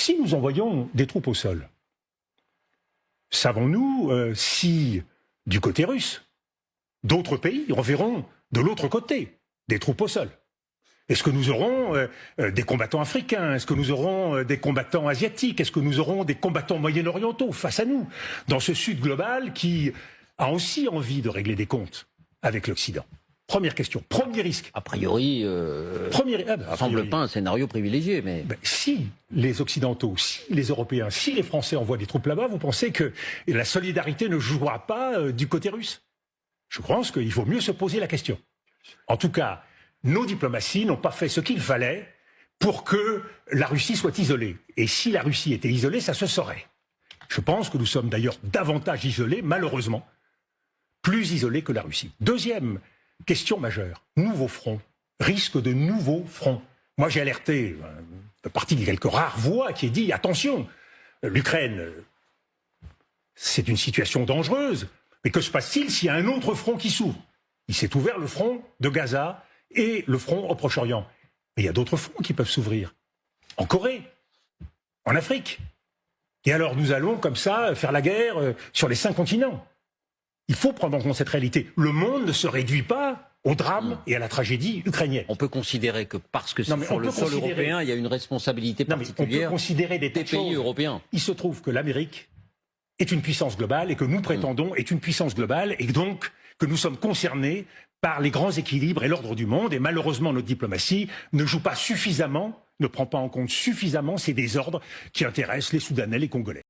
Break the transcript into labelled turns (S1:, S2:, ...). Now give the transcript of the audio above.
S1: si nous envoyons des troupes au sol, savons-nous si, du côté russe, d'autres pays enverront de l'autre côté des troupes au sol? Est-ce que nous aurons des combattants africains? Est-ce que nous aurons des combattants asiatiques? Est-ce que nous aurons des combattants moyen-orientaux face à nous, dans ce Sud global qui a aussi envie de régler des comptes avec l'Occident? Première question, premier risque.
S2: A priori, semble pas un scénario privilégié. Mais
S1: si les Occidentaux, si les Européens, si les Français envoient des troupes là-bas, vous pensez que la solidarité ne jouera pas du côté russe? Je pense qu'il vaut mieux se poser la question. En tout cas, nos diplomaties n'ont pas fait ce qu'il fallait pour que la Russie soit isolée. Et si la Russie était isolée, ça se saurait. Je pense que nous sommes d'ailleurs davantage isolés, malheureusement, plus isolés que la Russie. Deuxième question majeure, nouveaux fronts, risque de nouveaux fronts. Moi j'ai alerté, de partie de quelques rares voix qui ai dit attention, l'Ukraine, c'est une situation dangereuse, mais que se passe-t-il s'il y a un autre front qui s'ouvre? Il s'est ouvert le front de Gaza et le front au Proche-Orient. Mais il y a d'autres fronts qui peuvent s'ouvrir. En Corée, en Afrique. Et alors nous allons comme ça faire la guerre sur les 5 continents. Il faut prendre en compte cette réalité. Le monde ne se réduit pas au drame et à la tragédie ukrainienne.
S2: On peut considérer que parce que c'est sur le sol européen, il y a une responsabilité particulière
S1: on peut considérer des
S2: pays européens.
S1: Il se trouve que l'Amérique est une puissance globale et que nous prétendons est une puissance globale et donc que nous sommes concernés par les grands équilibres et l'ordre du monde. Et malheureusement, notre diplomatie ne joue pas suffisamment, ne prend pas en compte suffisamment ces désordres qui intéressent les Soudanais, les Congolais.